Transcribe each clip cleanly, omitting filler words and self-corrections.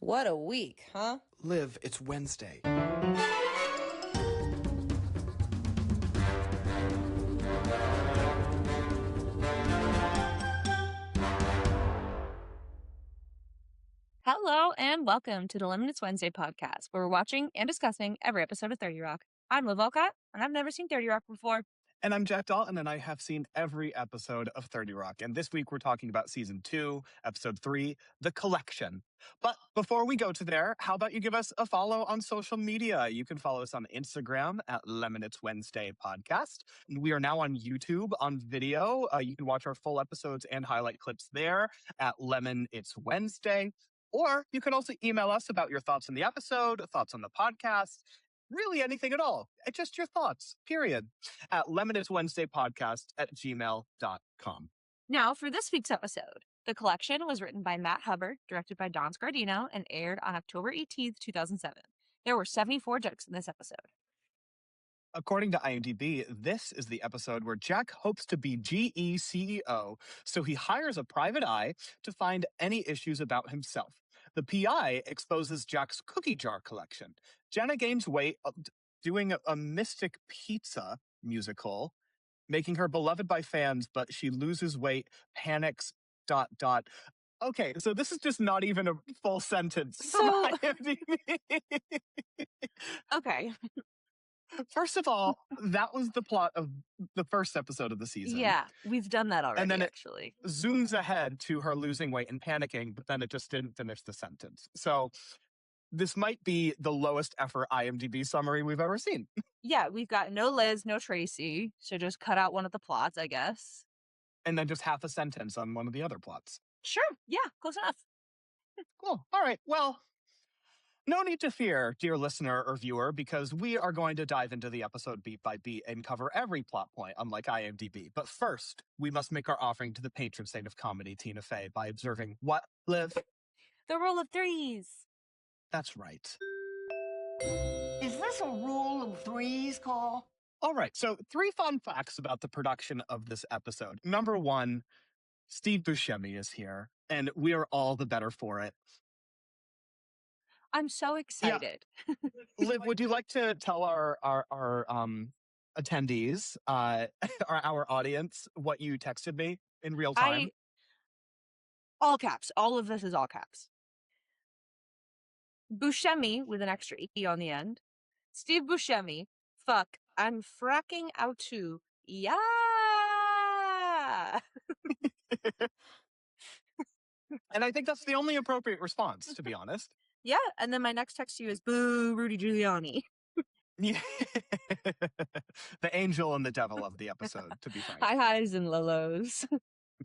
What a week, huh? Liv, it's Wednesday. Hello and welcome to the Lemon It's Wednesday podcast, where we're watching and discussing every episode of 30 Rock. I'm Liv Olcott, and I've never seen 30 Rock before. And I'm Jack Dalton, and I have seen every episode of 30 Rock. And this week we're talking about Season 2, Episode 3, The Collection. But before we go to there, how about you give us a follow on social media? You can follow us on Instagram at Lemon It's Wednesday Podcast. We are now on YouTube on video. You can watch our full episodes and highlight clips there at Lemon It's Wednesday. Or you can also email us about your thoughts on the episode, thoughts on the podcast, really anything at all. Just your thoughts, period, at lemonitswednesdaypodcast@gmail.com. Now, for this week's episode, The Collection was written by Matt Hubbard, directed by Don Scardino, and aired on October 18th, 2007. There were 74 jokes in this episode. According to IMDb, this is the episode where Jack hopes to be GE CEO, so he hires a private eye to find any issues about himself. The PI exposes Jack's cookie jar collection. Jenna gains weight doing a Mystic Pizza musical, making her beloved by fans, but she loses weight, panics, ... Okay, so this is just not even a full sentence from IMDb. Okay. First of all, that was the plot of the first episode of the season. Yeah, we've done that already, and then actually. It zooms ahead to her losing weight and panicking, but then it just didn't finish the sentence. So this might be the lowest effort IMDb summary we've ever seen. Yeah, we've got no Liz, no Tracy, so just cut out one of the plots, I guess. And then just half a sentence on one of the other plots. Sure, yeah, close enough. Cool. All right, well, no need to fear, dear listener or viewer, because we are going to dive into the episode beat by beat and cover every plot point, unlike IMDb. But first, we must make our offering to the patron saint of comedy, Tina Fey, by observing what, Liv? The rule of threes. That's right. Is this a rule of threes call? All right, so 3 fun facts about the production of this episode. Number 1, Steve Buscemi is here, and we are all the better for it. I'm so excited. Yeah. Liv, would you like to tell our attendees, our audience, what you texted me in real time? All caps. All of this is all caps. Buscemi with an extra E on the end. Steve Buscemi. Fuck. I'm fracking out too. Yeah. And I think that's the only appropriate response, to be honest. Yeah, and then my next text to you is, boo, Rudy Giuliani. Yeah. The angel and the devil of the episode, to be frank. High highs and low lows.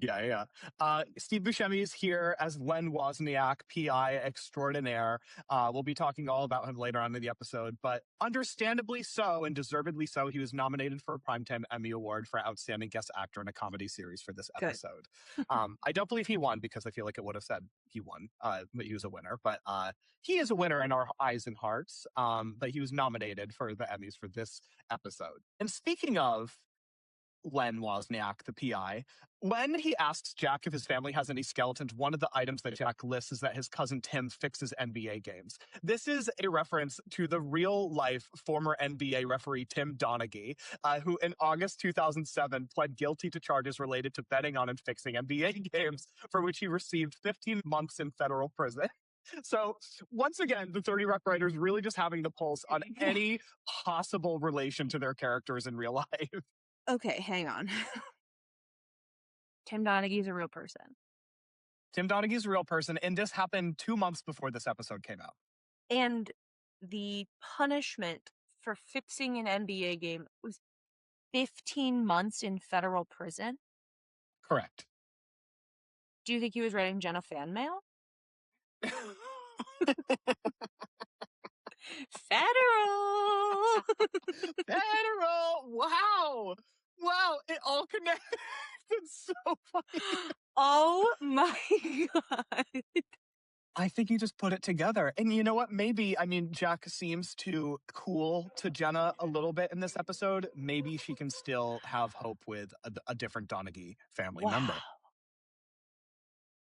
Yeah. Steve Buscemi is here as Len Wozniak, PI extraordinaire. We'll be talking all about him later on in the episode, but understandably so and deservedly so, he was nominated for a Primetime Emmy Award for Outstanding Guest Actor in a Comedy Series for this episode. I don't believe he won because I feel like it would have said he won, but he was a winner. But he is a winner in our eyes and hearts, but he was nominated for the Emmys for this episode. And speaking of Len Wozniak, the PI, when he asks Jack if his family has any skeletons, one of the items that Jack lists is that his cousin Tim fixes NBA games. This is a reference to the real-life former NBA referee Tim Donaghy, who in August 2007 pled guilty to charges related to betting on and fixing NBA games, for which he received 15 months in federal prison. So, once again, the 30 Rock writers really just having the pulse on any possible relation to their characters in real life. Okay, hang on. Tim Donaghy's a real person. Tim Donaghy's a real person, and this happened 2 months before this episode came out. And the punishment for fixing an NBA game was 15 months in federal prison? Correct. Do you think he was writing Jenna fan mail? Federal! Wow! It all connected. It's so funny. Oh my God. I think you just put it together. And you know what? Maybe, Jack seems to cool to Jenna a little bit in this episode. Maybe she can still have hope with a different Donaghy family member.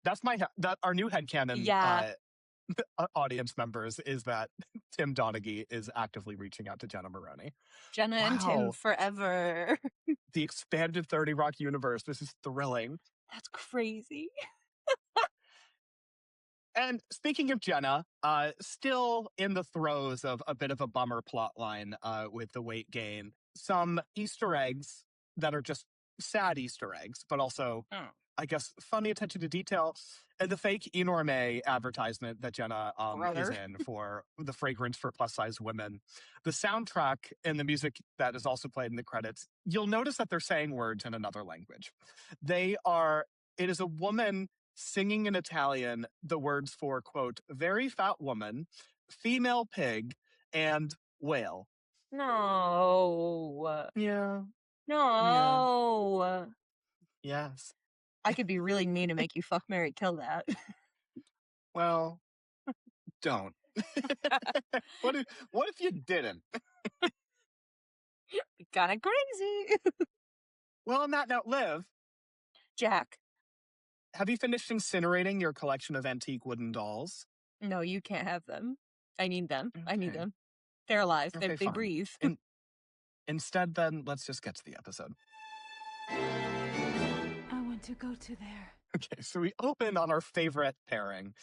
That's our new headcanon audience members is that Tim Donaghy is actively reaching out to Jenna Maroney. Jenna and Tim Wow. forever. The expanded 30 Rock universe. This is thrilling. That's crazy. And speaking of Jenna, still in the throes of a bit of a bummer plot line with the weight gain, some Easter eggs that are just sad Easter eggs, but also, I guess, funny attention to detail. And the fake Enorme advertisement that Jenna is in for the fragrance for plus-size women. The soundtrack and the music that is also played in the credits, you'll notice that they're saying words in another language. It is a woman singing in Italian the words for, quote, very fat woman, female pig, and whale. No. Yeah. No. Yeah. Yes. I could be really mean and make you fuck, marry, kill that. Well, don't. What if you didn't? Kind of crazy. Well, on that note, Liv. Jack. Have you finished incinerating your collection of antique wooden dolls? No, you can't have them. I need them. Okay. I need them. They're alive. Okay, they breathe. Instead, then, let's just get to the episode. I want to go to there. Okay, so we open on our favorite pairing.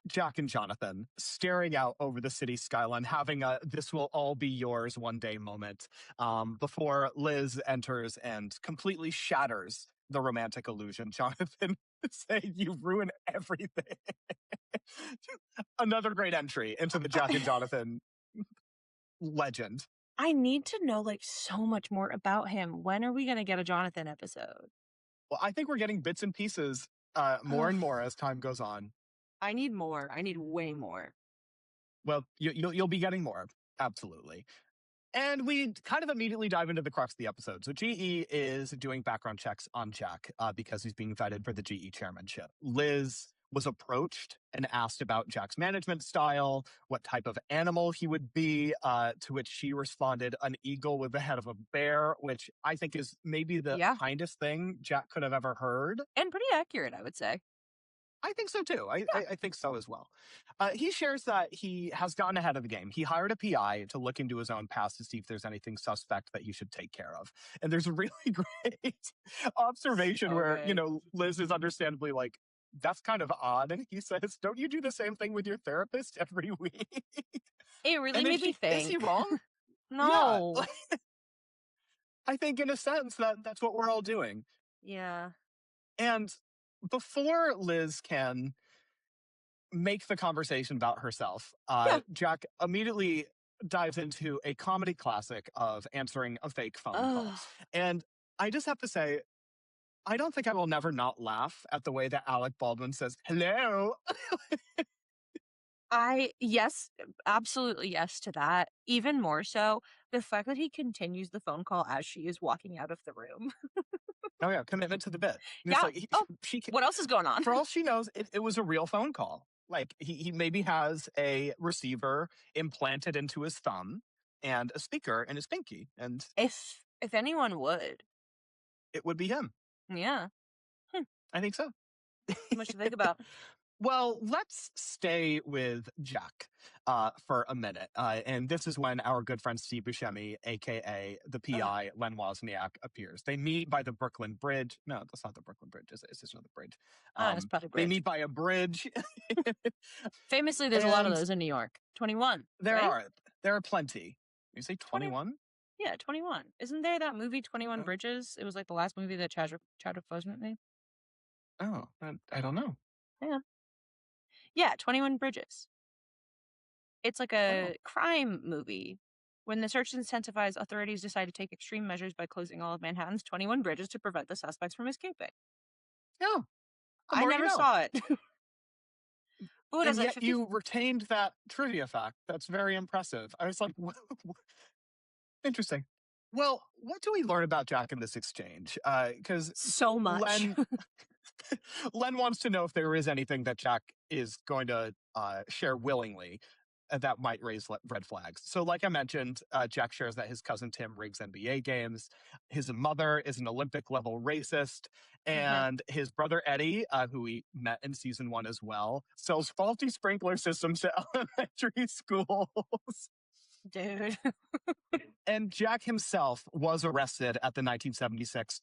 Jack and Jonathan staring out over the city skyline, having a "this will all be yours one day" moment before Liz enters and completely shatters the romantic illusion. Jonathan saying, "You've ruined everything." Another great entry into the Jack and Jonathan legend. I need to know so much more about him. When are we going to get a Jonathan episode? Well, I think we're getting bits and pieces more and more as time goes on. I need more. I need way more. Well, you'll be getting more. Absolutely. And we kind of immediately dive into the crux of the episode. So GE is doing background checks on Jack because he's being vetted for the GE chairmanship. Liz was approached and asked about Jack's management style, what type of animal he would be, to which she responded, an eagle with the head of a bear, which I think is maybe the kindest thing Jack could have ever heard. And pretty accurate, I would say. I think so, too. I think so as well. He shares that he has gotten ahead of the game. He hired a PI to look into his own past to see if there's anything suspect that you should take care of. And there's a really great observation where, Liz is understandably like, that's kind of odd. And he says, don't you do the same thing with your therapist every week? It really made me think. Is he wrong? No. Yeah. I think in a sense that's what we're all doing. Yeah. And before Liz can make the conversation about herself, Jack immediately dives into a comedy classic of answering a fake phone call. And I just have to say, I don't think I will never not laugh at the way that Alec Baldwin says, hello. Yes, absolutely yes to that. Even more so, the fact that he continues the phone call as she is walking out of the room. Oh, yeah, commitment to the bit. Yeah. What else is going on? For all she knows, it was a real phone call. Like, he maybe has a receiver implanted into his thumb and a speaker in his pinky. And if anyone would, it would be him. Yeah. I think so. Much to think about. Well, let's stay with Jack for a minute. And this is when our good friend Steve Buscemi, a.k.a. the PI, Len Wozniak, appears. They meet by the Brooklyn Bridge. No, that's not the Brooklyn Bridge. It's just another bridge. It's probably a bridge. They meet by a bridge. Famously, there's a lot of those in New York. 21. There right? are. There are plenty. You say 21? Yeah, 21. Isn't there that movie, 21 Bridges? It was like the last movie that Chadwick Boseman made. Oh, I don't know. Yeah. Yeah, 21 Bridges. It's like a crime movie. When the search intensifies, authorities decide to take extreme measures by closing all of Manhattan's 21 bridges to prevent the suspects from escaping. Oh. I never saw it. And yet you retained that trivia fact. That's very impressive. I was like, interesting. Well, what do we learn about Jack in this exchange? Because so much. Len wants to know if there is anything that Jack is going to share willingly. that might raise red flags. So like I mentioned, Jack shares that his cousin Tim rigs NBA games. His mother is an Olympic level racist. And his brother Eddie, who we met in season 1 as well, sells faulty sprinkler systems to elementary schools. Dude. And Jack himself was arrested at the 1976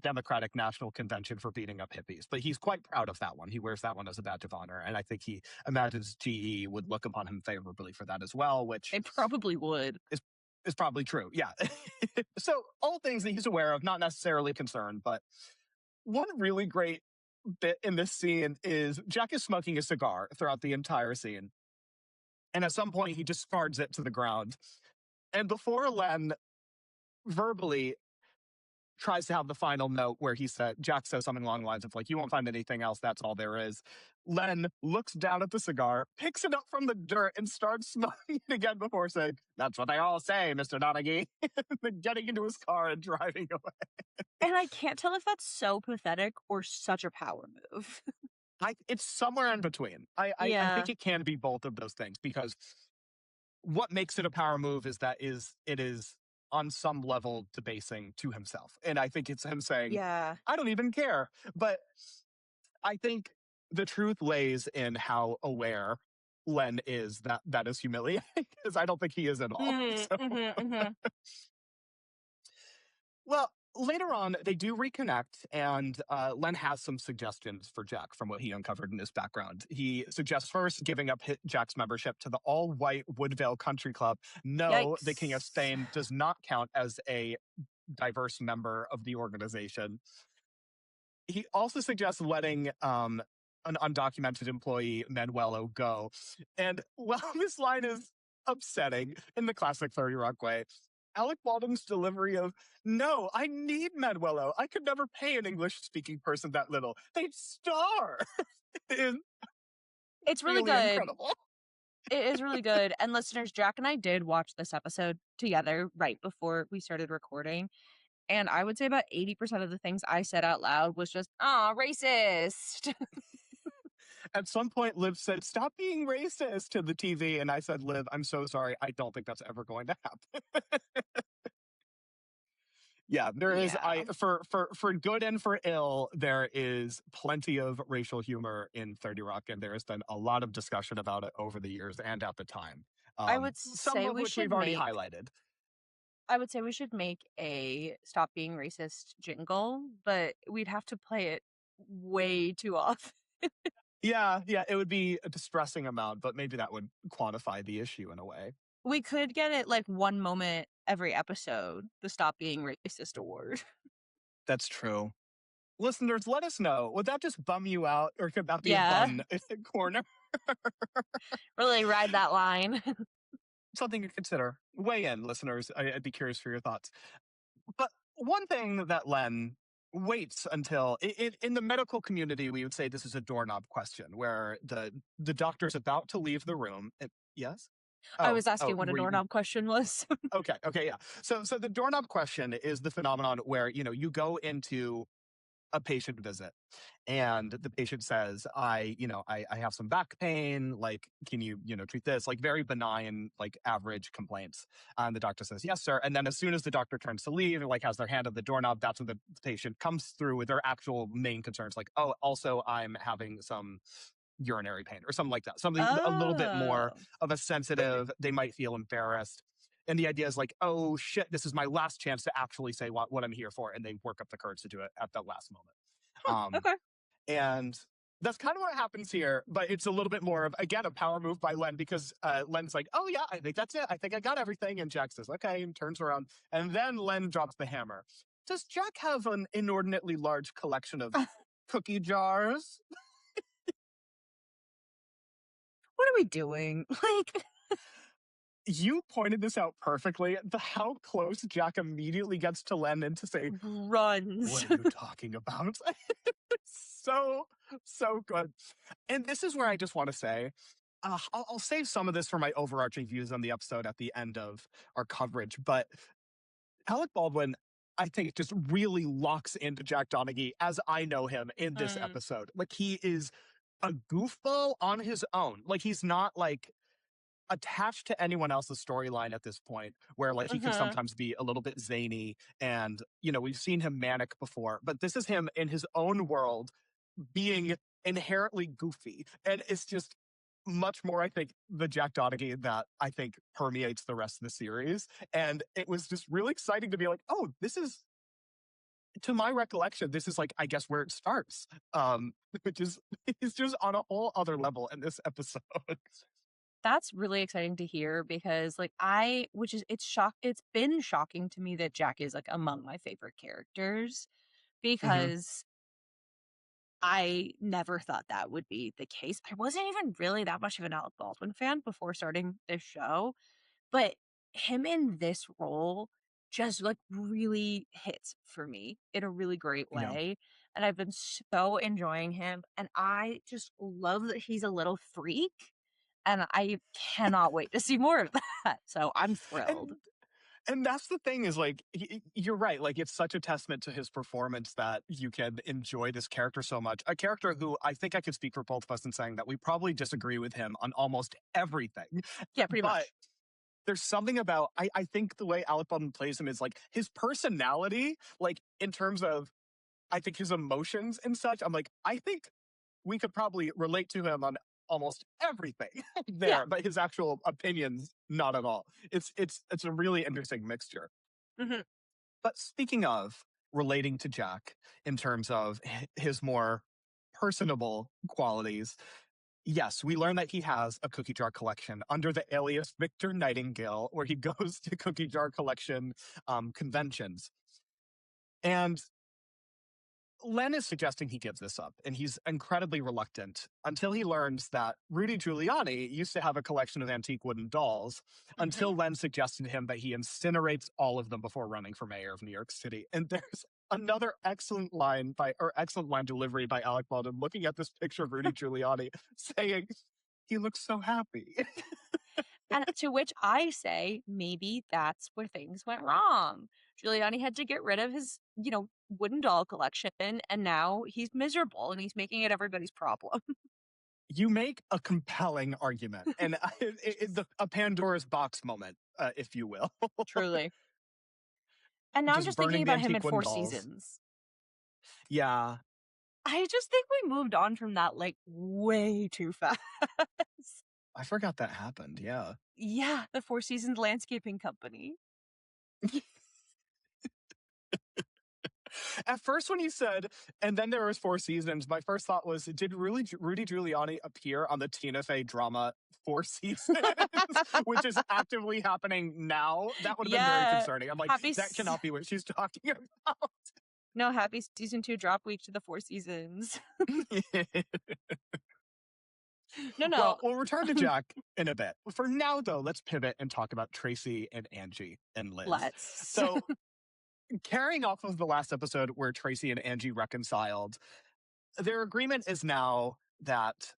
Democratic National Convention for beating up hippies, but he's quite proud of that one. He wears that one as a badge of honor, and I think he imagines GE would look upon him favorably for that as well, which They probably would. is probably true, yeah. So all things that he's aware of, not necessarily concerned, but one really great bit in this scene is Jack is smoking a cigar throughout the entire scene, and at some point he discards it to the ground. And before Len verbally tries to have the final note where Jack says something along the lines of like, you won't find anything else, that's all there is. Len looks down at the cigar, picks it up from the dirt, and starts smoking it again before saying, that's what they all say, Mr. Donaghy. Then getting into his car and driving away. And I can't tell if that's so pathetic or such a power move. It's somewhere in between. I think it can be both of those things, because what makes it a power move is that it is on some level debasing to himself. And I think it's him saying, I don't even care. But I think the truth lays in how aware Len is that is humiliating, because I don't think he is at all. Well, later on, they do reconnect, and Len has some suggestions for Jack from what he uncovered in his background. He suggests first giving up Jack's membership to the all-white Woodvale Country Club. No, Yikes. the King of Spain does not count as a diverse member of the organization. He also suggests letting an undocumented employee, Manuelo, go. And while this line is upsetting in the classic 30 Rock way, Alec Baldwin's delivery of, no, I need Manuelo. I could never pay an English-speaking person that little. They'd starve. It's really good. Incredible. It is really good. And listeners, Jack and I did watch this episode together right before we started recording. And I would say about 80% of the things I said out loud was just, racist. At some point, Liv said, stop being racist to the TV. And I said, Liv, I'm so sorry. I don't think that's ever going to happen. Yeah, there is, for good and for ill, there is plenty of racial humor in 30 Rock, and there has been a lot of discussion about it over the years and at the time. I would some say of we which should we've already highlighted. I would say we should make a Stop Being Racist jingle, but we'd have to play it way too often. Yeah, it would be a distressing amount, but maybe that would quantify the issue in a way. We could get it like one moment every episode, the Stop Being Racist award. That's true. Listeners, let us know. Would that just bum you out, or could that be a fun corner? Really ride that line. Something to consider. Weigh in, listeners. I'd be curious for your thoughts. But one thing that Len waits until, in the medical community, we would say this is a doorknob question, where the doctor's about to leave the room. Yes? I was asking what a doorknob question was. Okay, yeah. So the doorknob question is the phenomenon where, you go into a patient visit and the patient says, I have some back pain, like, can you, treat this? Like very benign, like average complaints. And the doctor says, yes, sir. And then as soon as the doctor turns to leave and like has their hand on the doorknob, that's when the patient comes through with their actual main concerns. Like, oh, also I'm having some urinary pain or something like that. Something a little bit more of a sensitive, they might feel embarrassed. And the idea is like, oh shit, this is my last chance to actually say what I'm here for. And they work up the courage to do it at that last moment. Okay. And that's kind of what happens here, but it's a little bit more of, again, a power move by Len, because Len's like, oh yeah, I think that's it. I think I got everything. And Jack says, okay, and turns around. And then Len drops the hammer. Does Jack have an inordinately large collection of cookie jars? What are we doing? Like, you pointed this out perfectly. How close Jack immediately gets to Len and to say, runs. What are you talking about? So good. And this is where I just want to say, I'll save some of this for my overarching views on the episode at the end of our coverage, but Alec Baldwin, I think, just really locks into Jack Donaghy as I know him in this episode. Like, he is a goofball on his own. Like, he's not like attached to anyone else's storyline at this point, where like he can sometimes be a little bit zany, and we've seen him manic before, but this is him in his own world being inherently goofy, and it's just much more, I think, the Jack Donaghy that I think permeates the rest of the series. And it was just really exciting to be like, oh, this is, to my recollection, this is like, I guess, where it starts, which is it's just on a whole other level in this episode. That's really exciting to hear because like it's been shocking to me that Jack is like among my favorite characters because I never thought that would be the case. I wasn't even really that much of an Alec Baldwin fan before starting this show, but him in this role just like really hits for me in a really great Yeah. way. And I've been so enjoying him. And I just love that he's a little freak. And I cannot wait to see more of that. So I'm thrilled. And that's the thing is like, you're right. Like, it's such a testament to his performance that you can enjoy this character so much. A character who I think I could speak for both of us in saying that we probably disagree with him on almost everything. Yeah, pretty much. There's something about, I think the way Alec Baldwin plays him is like his personality, like in terms of, I think his emotions and such. I'm like, I think we could probably relate to him on almost everything there, but his actual opinions, not at all. It's a really interesting mixture. But speaking of relating to Jack in terms of his more personable qualities, yes, we learn that he has a cookie jar collection under the alias Victor Nightingale, where he goes to cookie jar collection conventions. And Len is suggesting he gives this up, and he's incredibly reluctant until he learns that Rudy Giuliani used to have a collection of antique wooden dolls, until Len suggested to him that he incinerates all of them before running for mayor of New York City. And there's another excellent line delivery by Alec Baldwin looking at this picture of Rudy Giuliani saying, he looks so happy. And to which I say, maybe that's where things went wrong. Giuliani had to get rid of his, wooden doll collection, and now he's miserable and he's making it everybody's problem. You make a compelling argument, and a Pandora's box moment, if you will. Truly. And now I'm just thinking about him in Four Seasons. Yeah. I just think we moved on from that like way too fast. I forgot that happened. Yeah. Yeah, the Four Seasons Landscaping Company. At first, when he said, and then there was Four Seasons, my first thought was, did Rudy Giuliani appear on the Tina Fey drama Four Seasons, which is actively happening now? That would have been very concerning. I'm like, that cannot be what she's talking about. No, happy season 2 drop week to the Four Seasons. No. Well, we'll return to Jack in a bit. For now, though, let's pivot and talk about Tracy and Angie and Liz. So, carrying off of the last episode where Tracy and Angie reconciled, their agreement is now that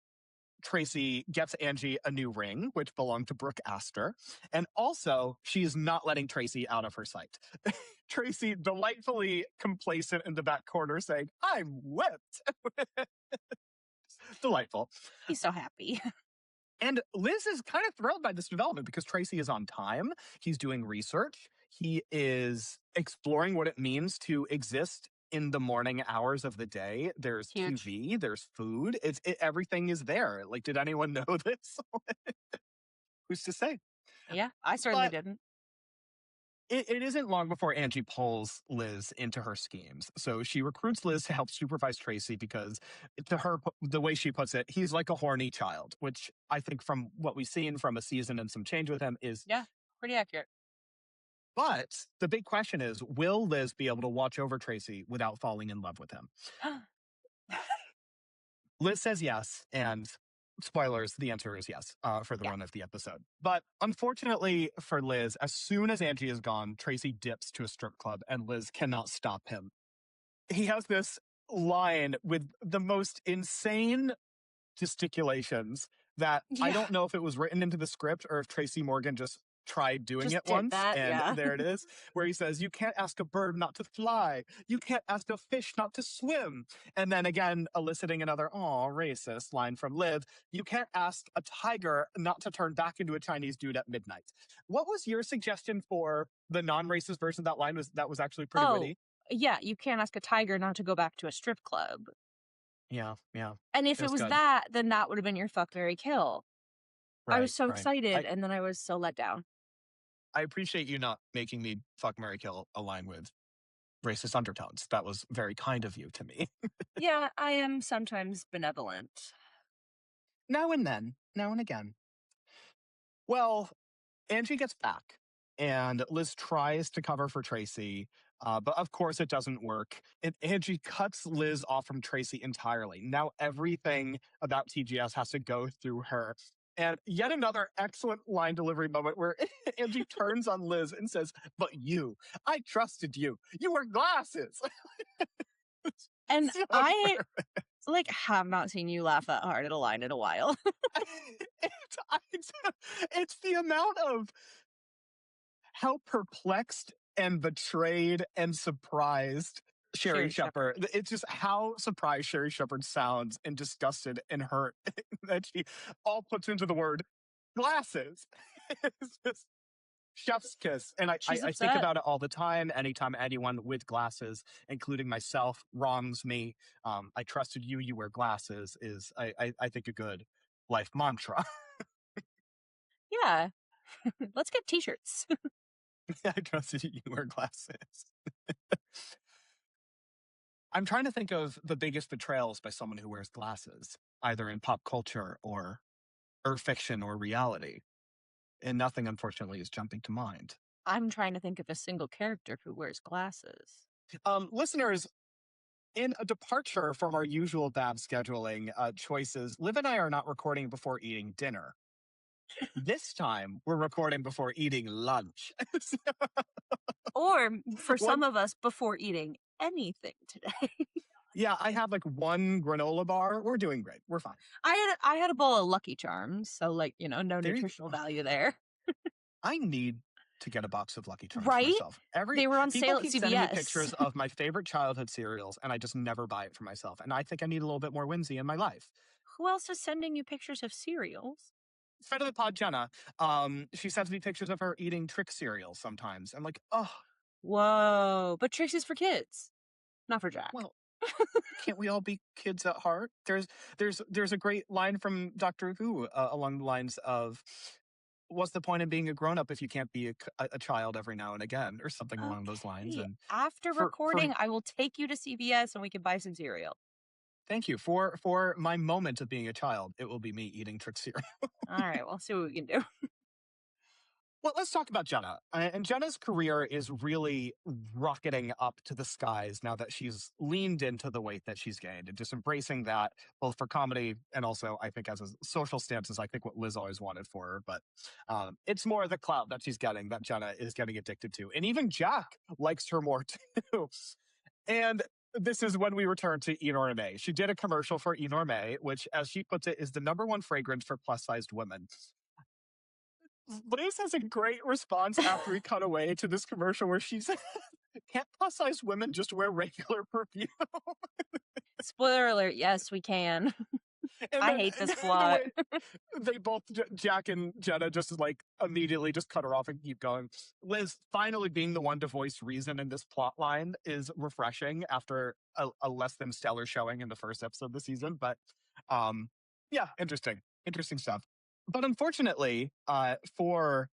Tracy gets Angie a new ring, which belonged to Brooke Astor. And also, she's not letting Tracy out of her sight. Tracy delightfully complacent in the back corner saying, I'm whipped. Delightful. He's so happy. And Liz is kind of thrilled by this development because Tracy is on time. He's doing research. He is exploring what it means to exist in the morning hours of the day. There's TV, there's food. Everything is there. Like, did anyone know this? Who's to say? Yeah, I certainly didn't. It isn't long before Angie pulls Liz into her schemes. So she recruits Liz to help supervise Tracy because, to her, the way she puts it, he's like a horny child, which I think from what we've seen from a season and some change with him is... Yeah, pretty accurate. But the big question is, will Liz be able to watch over Tracy without falling in love with him? Liz says yes, and spoilers, the answer is yes for the run of the episode. But unfortunately for Liz, as soon as Angie is gone, Tracy dips to a strip club, and Liz cannot stop him. He has this line with the most insane gesticulations that I don't know if it was written into the script or if Tracy Morgan just tried doing Just it did once, that, and yeah. there it is, where he says, "You can't ask a bird not to fly. You can't ask a fish not to swim." And then again, eliciting another, racist line from Liv, "You can't ask a tiger not to turn back into a Chinese dude at midnight." What was your suggestion for the non-racist version of that line? That was actually pretty witty. Yeah, you can't ask a tiger not to go back to a strip club. Yeah. And if It it was was good. that, then that would have been your fuck, marry, kill. I was so Right. excited, and then I was so let down. I appreciate you not making me fuck, marry, kill a line with racist undertones. That was very kind of you to me. Yeah, I am sometimes benevolent. Now and then, now and again. Well, Angie gets back, and Liz tries to cover for Tracy, but of course it doesn't work. And Angie cuts Liz off from Tracy entirely. Now everything about TGS has to go through her. And yet another excellent line delivery moment where Angie turns on Liz and says, "But I trusted you. You wear glasses." And So I have not seen you laugh that hard at a line in a while. it's the amount of how perplexed and betrayed and surprised Sherry Shepherd. It's just how surprised Sherry Shepherd sounds and disgusted and hurt that she all puts into the word glasses. It's just chef's kiss. And I think about it all the time. Anytime anyone with glasses, including myself, wrongs me, "I trusted you, you wear glasses," is, I think, a good life mantra. Yeah. Let's get t-shirts. "I trusted you, you wear glasses." I'm trying to think of the biggest betrayals by someone who wears glasses, either in pop culture or fiction or reality. And nothing, unfortunately, is jumping to mind. I'm trying to think of a single character who wears glasses. Listeners, in a departure from our usual bad scheduling choices, Liv and I are not recording before eating dinner. This time, we're recording before eating lunch. Or, for some of us, before eating anything today. Yeah, I have one granola bar. We're doing great. We're fine. I had a bowl of Lucky Charms, so no There nutritional value there. I need to get a box of Lucky Charms Right? myself. They were on People sale at keep sending me CVS. pictures of my favorite childhood cereals, and I just never buy it for myself. And I think I need a little bit more whimsy in my life. Who else is sending you pictures of cereals? Friend of the pod, Jenna. She sends me pictures of her eating Trick cereals sometimes. I'm like, oh. Whoa. But Trix is for kids, not for Jack. Well, can't we all be kids at heart? There's a great line from Doctor Who along the lines of, "What's the point in being a grown-up if you can't be a child every now and again," or something along those lines. And after recording, I will take you to CVS and we can buy some cereal. Thank you. For my moment of being a child, it will be me eating Trick cereal. All right, we'll see what we can do. Well, let's talk about Jenna. And Jenna's career is really rocketing up to the skies now that she's leaned into the weight that she's gained and just embracing that, both for comedy and also, I think, as a social stance, is, I think, what Liz always wanted for her. But it's more the clout that she's getting that Jenna is getting addicted to. And even Jack likes her more, too. And this is when we return to Enorme. She did a commercial for Enorme, which, as she puts it, is the #1 fragrance for plus-sized women. Liz has a great response after we cut away to this commercial where she says, "Can't plus-sized women just wear regular perfume?" Spoiler alert, yes, we can. I hate this plot. They both, Jack and Jenna, just immediately just cut her off and keep going. Liz finally being the one to voice reason in this plot line is refreshing after a less than stellar showing in the first episode of the season. But yeah, interesting stuff. But unfortunately, for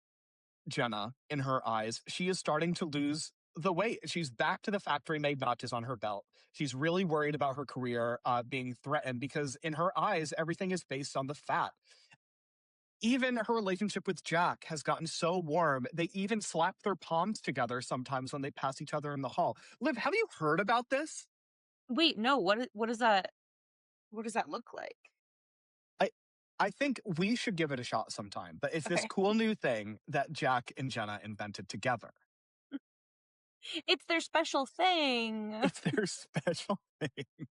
Jenna, in her eyes, she is starting to lose the weight. She's back to the factory-made notches on her belt. She's really worried about her career being threatened because, in her eyes, everything is based on the fat. Even her relationship with Jack has gotten so warm, they even slap their palms together sometimes when they pass each other in the hall. Liv, have you heard about this? Wait, no, what does that look like? I think we should give it a shot sometime, but it's this cool new thing that Jack and Jenna invented together. It's their special thing. It's their special thing.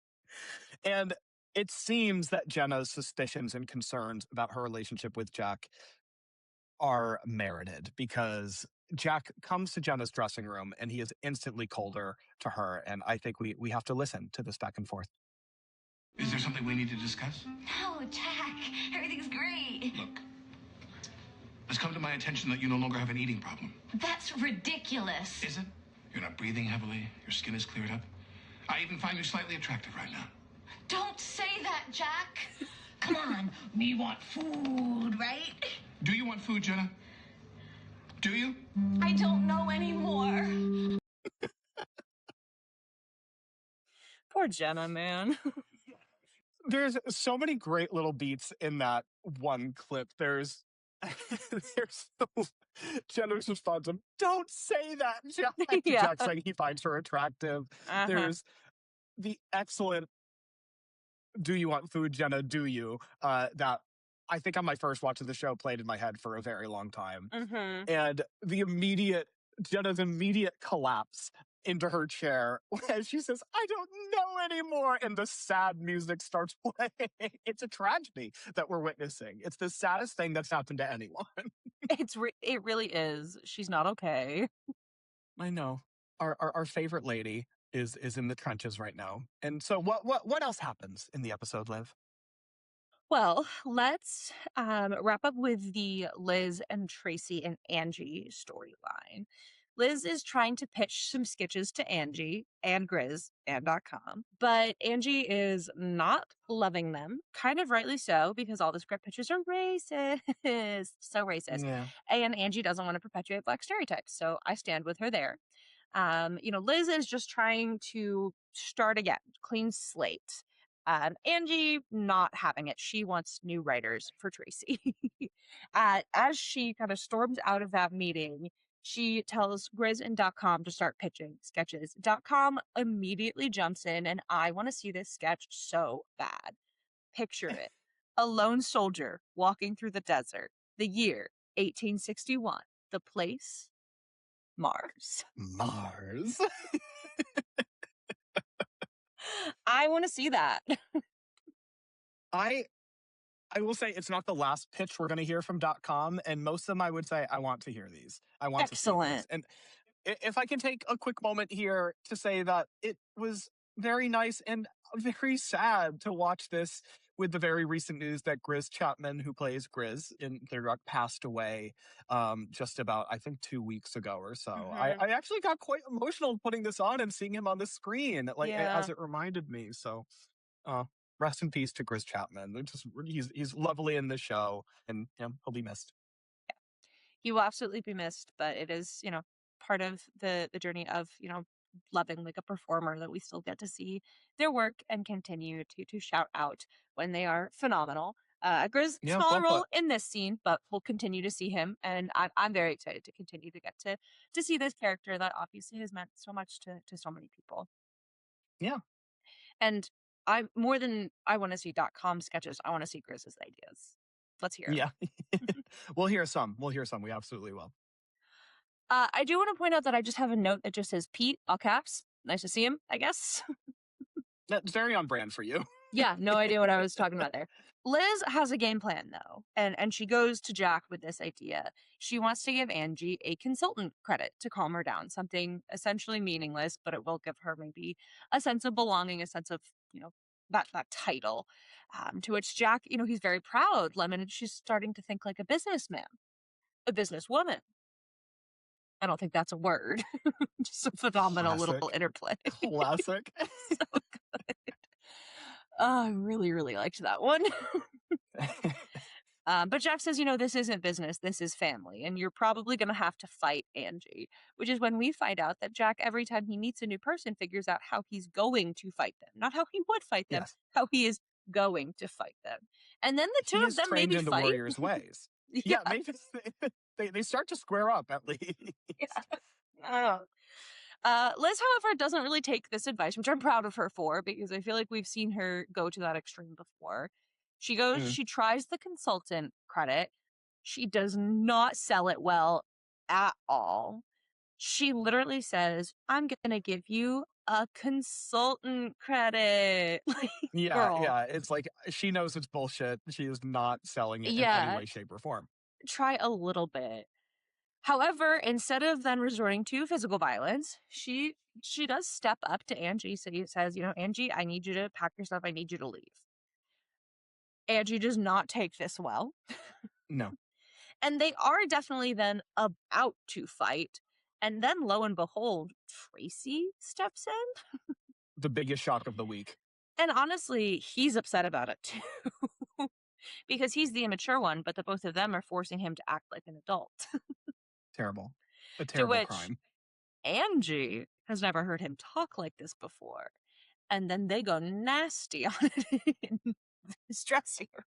And it seems that Jenna's suspicions and concerns about her relationship with Jack are merited because Jack comes to Jenna's dressing room and he is instantly colder to her. And I think we have to listen to this back and forth. Is there something we need to discuss? No, Jack. Everything's great. Look, it's come to my attention that you no longer have an eating problem. That's ridiculous. Is it? You're not breathing heavily. Your skin is cleared up. I even find you slightly attractive right now. Don't say that, Jack. Come on. We want food, right? Do you want food, Jenna? Do you? I don't know anymore. Poor Jenna, man. There's so many great little beats in that one clip. There's Jenna's response of, "Don't say that, Jack." Yeah. Jack saying he finds her attractive. Uh-huh. There's the excellent "Do you want food, Jenna? Do you?" That I think on my first watch of the show played in my head for a very long time. Mm-hmm. And Jenna's immediate collapse into her chair as she says, "I don't know anymore," and the sad music starts playing. It's a tragedy that we're witnessing. It's the saddest thing that's happened to anyone. It really is. She's not okay. I know. Our favorite lady is in the trenches right now. And so what else happens in the episode, Liv? Well, let's wrap up with the Liz and Tracy and Angie storyline. Liz is trying to pitch some sketches to Angie and Grizz and .com, but Angie is not loving them, kind of rightly so, because all the script pitches are racist, so racist. Yeah. And Angie doesn't want to perpetuate Black stereotypes, so I stand with her there. Liz is just trying to start again, clean slate. Angie not having it. She wants new writers for Tracy. As she kind of storms out of that meeting, she tells Grizz and .com to start pitching sketches. .com immediately jumps in, and I want to see this sketch so bad. Picture it. A lone soldier walking through the desert. The year, 1861. The place, Mars. Mars. I want to see that. I will say it's not the last pitch we're going to hear from .com, and most of them I would say I want to hear these. I want to see this. And if I can take a quick moment here to say that it was very nice and very sad to watch this with the very recent news that Grizz Chapman, who plays Grizz in Blerg, passed away just about, I think, 2 weeks ago or so. Mhm. I actually got quite emotional putting this on and seeing him on the screen, Yeah. as it reminded me. So rest in peace to Grizz Chapman. He's lovely in the show, and he'll be missed. He will absolutely be missed, but it is, part of the journey of, loving like a performer that we still get to see their work and continue to shout out when they are phenomenal. Grizz, Yeah, smaller well role put. in this scene, but we'll continue to see him, and I'm very excited to continue to get to see this character that obviously has meant so much to so many people. Yeah. And more than I want to see .com sketches, I want to see Grizz's ideas. Let's hear 'em. Yeah. We'll hear some. We absolutely will. I do want to point out that I just have a note that just says Pete, all caps. Nice to see him, I guess. That's very on brand for you. Yeah, no idea what I was talking about there. Liz has a game plan, though, and she goes to Jack with this idea. She wants to give Angie a consultant credit to calm her down, something essentially meaningless, but it will give her maybe a sense of belonging, a sense of, that title. To which Jack, he's very proud. Lemon, she's starting to think like a businessman, a businesswoman. I don't think that's a word. Just a phenomenal little Classic. interplay. Classic. So good. Oh, I really, really liked that one. But Jack says, this isn't business, this is family, and you're probably going to have to fight Angie, which is when we find out that Jack, every time he meets a new person, figures out how he's going to fight them. Not how he would fight them, Yes. how he is going to fight them. And then the two He of is them trained maybe in the fight. warrior's ways. Yeah, maybe they start to square up at least. Yeah. Liz, however, doesn't really take this advice, which I'm proud of her for, because I feel like we've seen her go to that extreme before. She goes, she tries the consultant credit. She does not sell it well at all. She literally says, I'm going to give you a consultant credit. Like, Yeah, girl. yeah. It's like she knows it's bullshit. She is not selling it in Yeah. any way, shape, or form. try a little bit. However, instead of then resorting to physical violence, she does step up to Angie. So he says, Angie, I need you to pack your stuff. I need you to leave. Angie does not take this well. No. And they are definitely then about to fight. And then lo and behold, Tracy steps in. The biggest shock of the week. And honestly, he's upset about it too. Because he's the immature one, but the both of them are forcing him to act like an adult. Terrible. A To terrible which crime. Angie has never heard him talk like this before. And then they go nasty on it in his dressing room.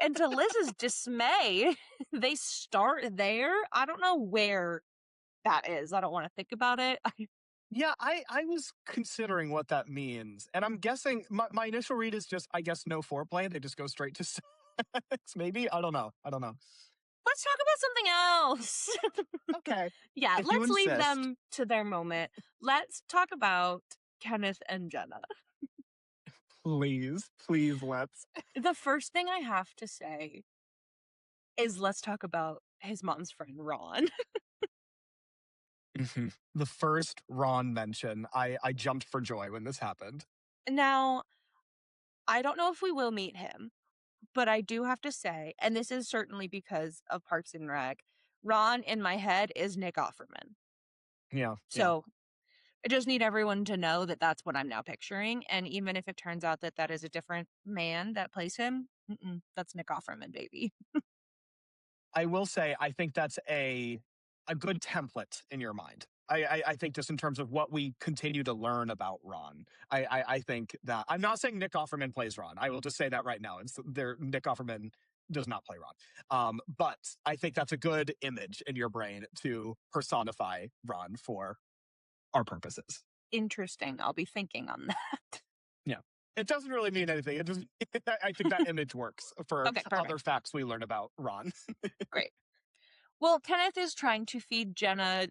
And to Liz's dismay, they start there. I don't know where that is. I don't want to think about it. Yeah, I was considering what that means. And I'm guessing my initial read is just, I guess, no foreplay. They just go straight to sex, maybe? I don't know. Let's talk about something else. Okay. Yeah, If you let's leave insist. them to their moment. Let's talk about Kenneth and Jenna. Please, let's. The first thing I have to say is let's talk about his mom's friend, Ron. The first Ron mention, I jumped for joy when this happened. Now, I don't know if we will meet him, but I do have to say, and this is certainly because of Parks and Rec, Ron in my head is Nick Offerman. Yeah. So I just need everyone to know that that's what I'm now picturing. And even if it turns out that that is a different man that plays him, that's Nick Offerman, baby. I will say, I think that's a good template in your mind. I think just in terms of what we continue to learn about Ron, I think that I'm not saying Nick Offerman plays Ron. I will just say that right now. Nick Offerman does not play Ron. But I think that's a good image in your brain to personify Ron for our purposes. Interesting. I'll be thinking on that. Yeah. It doesn't really mean anything. It just, I think that image works for other facts we learn about Ron. Great. Well, Kenneth is trying to feed Jenna.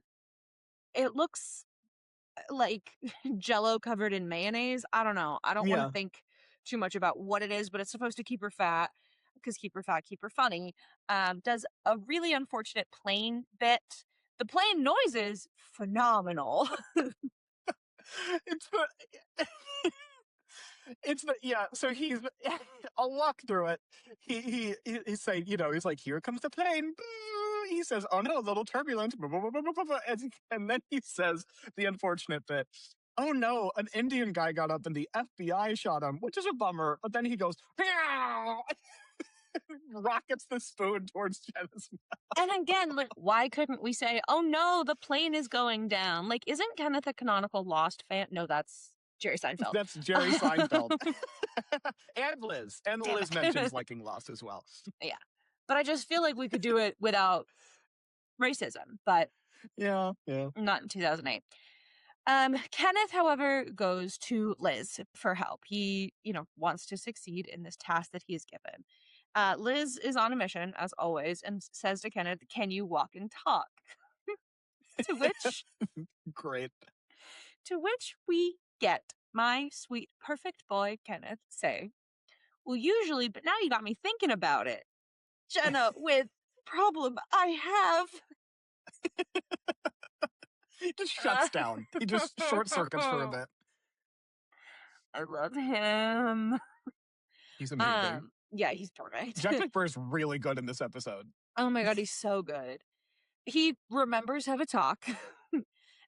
It looks like Jell-O covered in mayonnaise. I don't know. I don't want to think too much about what it is, but it's supposed to keep her fat because keep her fat, keep her funny. Does a really unfortunate plane bit. The plane noise is phenomenal. So I'll walk through it. He's saying, he's like, here comes the plane. He says, oh no, a little turbulence. And then he says the unfortunate bit, oh no, an Indian guy got up and the FBI shot him, which is a bummer. But then he goes, rockets the spoon towards Jenna's mouth. And again, like, why couldn't we say, oh no, the plane is going down? Like, isn't Kenneth a canonical Lost fan? No, that's Jerry Seinfeld. That's Jerry Seinfeld. And Liz. And Liz mentions liking Lost as well. Yeah. But I just feel like we could do it without racism. But yeah. Not in 2008. Kenneth, however, goes to Liz for help. He, wants to succeed in this task that he is given. Liz is on a mission, as always, and says to Kenneth, can you walk and talk? To which... Great. To which we get my sweet, perfect boy, Kenneth, say, well, usually, but now you got me thinking about it. Jenna, with problem I have. He just shuts down. He just short circuits for a bit. I love him. He's amazing. Yeah, he's perfect. Jack McBurr is really good in this episode. Oh my God, he's so good. He remembers have a talk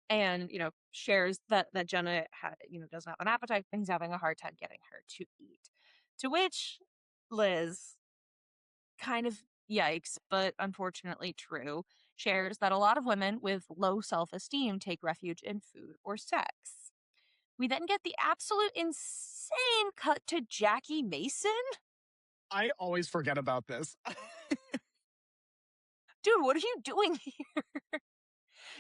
and, shares that Jenna doesn't have an appetite, and he's having a hard time getting her to eat. To which Liz, kind of yikes, but unfortunately true, shares that a lot of women with low self-esteem take refuge in food or sex. We then get the absolute insane cut to Jackie Mason. I always forget about this. Dude, what are you doing here?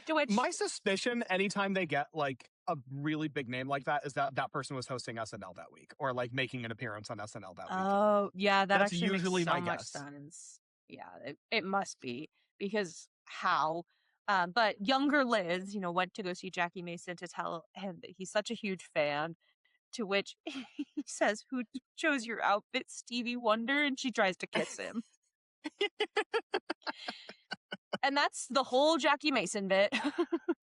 To which... My suspicion, anytime they get like a really big name like that, is that person was hosting SNL that week or like making an appearance on SNL that week. Oh, yeah, that's actually usually makes so my much guess. sense. Yeah, it must be, because how? But younger Liz, went to go see Jackie Mason to tell him that he's such a huge fan. To which he says, who chose your outfit, Stevie Wonder? And she tries to kiss him. And that's the whole Jackie Mason bit.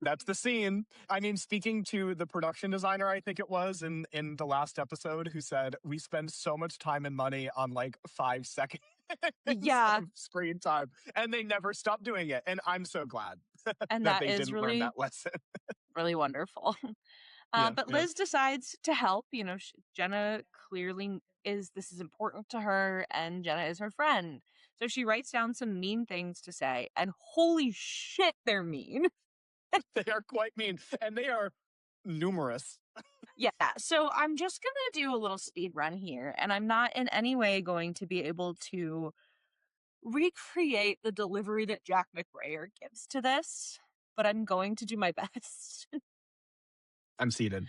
That's the scene. I mean, speaking to the production designer, I think it was in the last episode, who said, we spend so much time and money on like 5 seconds Yeah. of screen time, and they never stop doing it. And I'm so glad And that that they is didn't learn really, that lesson. really wonderful. Yeah, But yeah. Liz decides to help. You know, Jenna clearly this is important to her, and Jenna is her friend. So she writes down some mean things to say, and holy shit, they're mean. They are quite mean, and they are numerous. Yeah, so I'm just going to do a little speed run here, and I'm not in any way going to be able to recreate the delivery that Jack McBrayer gives to this, but I'm going to do my best. I'm seated.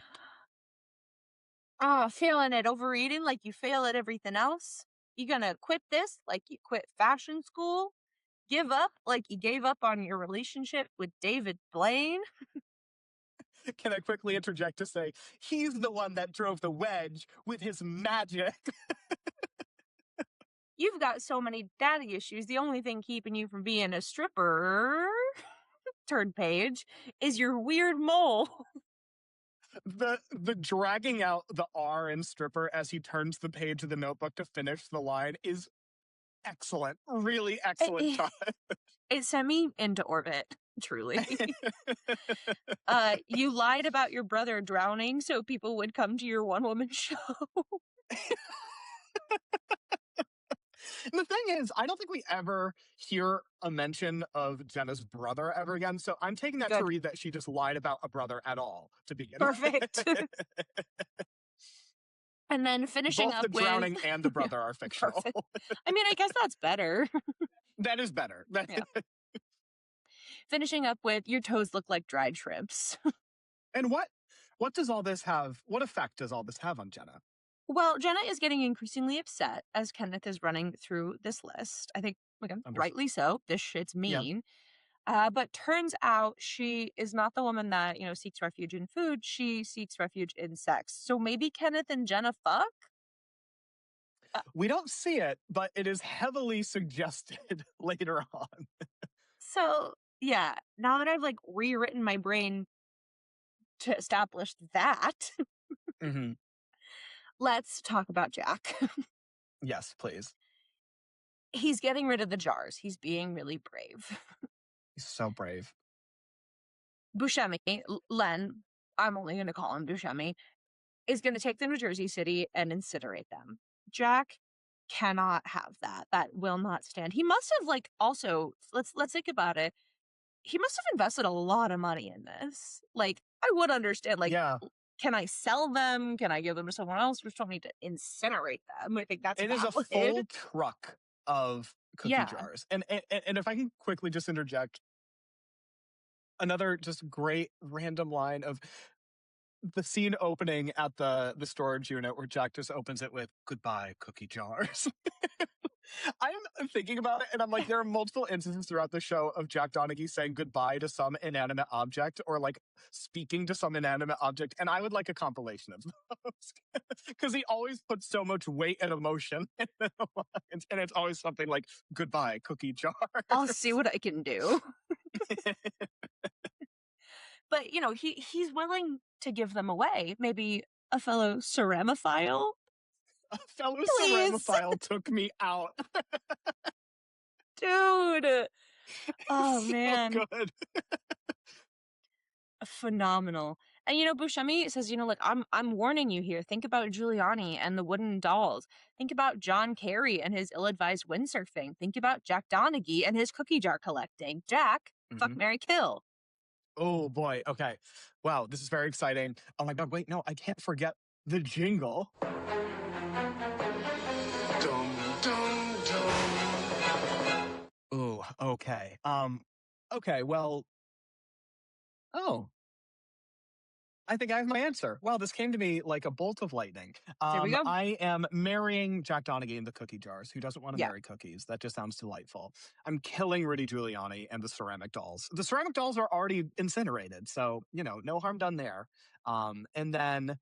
Failing at overeating like you fail at everything else. You gonna quit this like you quit fashion school? Give up like you gave up on your relationship with David Blaine? Can I quickly interject to say, he's the one that drove the wedge with his magic. You've got so many daddy issues. The only thing keeping you from being a stripper, turn page, is your weird mole. The dragging out the R in stripper as he turns the page of the notebook to finish the line is excellent. Really excellent time. It sent me into orbit, truly. You lied about your brother drowning so people would come to your one-woman show. The thing is, I don't think we ever hear a mention of Jenna's brother ever again. So I'm taking that to read that she just lied about a brother at all to begin Perfect. with. And then finishing Both up the drowning and the brother are fictional. I mean, I guess that's better. That is better. Yeah. Finishing up with your toes look like dried shrimps. And what does all this have? What effect does all this have on Jenna? Well, Jenna is getting increasingly upset as Kenneth is running through this list. I think, again, rightly so. This shit's mean. Yeah. But turns out she is not the woman that, you know, seeks refuge in food. She seeks refuge in sex. So maybe Kenneth and Jenna fuck? We don't see it, but it is heavily suggested later on. So, yeah, now that I've, like, rewritten my brain to establish that, Mm-hmm. Let's talk about Jack. Yes, please. He's getting rid of the jars. He's being really brave. He's so brave. Buscemi, Len, I'm only going to call him Buscemi, is going to take them to Jersey City and incinerate them. Jack cannot have that. That will not stand. He must have, like, also, let's think about it. He must have invested a lot of money in this. Like, I would understand, like, can I sell them? Can I give them to someone else? We just don't need to incinerate them. I think that's it is a full truck of cookie jars. And if I can quickly just interject, another just great random line of the scene opening at the storage unit where Jack just opens it with, "Goodbye, cookie jars." I'm thinking about it, and I'm like, there are multiple instances throughout the show of Jack Donaghy saying goodbye to some inanimate object or like speaking to some inanimate object, and I would like a compilation of those because he always puts so much weight and emotion in the lines, and it's always something like "Goodbye, cookie jar." I'll see what I can do. But, you know, he's willing to give them away. Maybe a fellow ceramaphile? A fellow ceramaphile took me out. Dude. Oh, so man. Good. Phenomenal. And, you know, Buscemi says, you know, like, I'm warning you here. Think about Giuliani and the wooden dolls. Think about John Kerry and his ill-advised windsurfing. Think about Jack Donaghy and his cookie jar collecting. Jack, fuck, marry, kill. Oh, boy. Okay. Wow, this is very exciting. Oh, my God. Wait, no, I can't forget the jingle. Dum, dum, dum. Ooh, okay. Okay, well... Oh. I think I have my answer. Wow, this came to me like a bolt of lightning. There we go. I am marrying Jack Donaghy and the cookie jars. Who doesn't want to marry cookies? That just sounds delightful. I'm killing Rudy Giuliani and the ceramic dolls. The ceramic dolls are already incinerated, so, you know, no harm done there. And then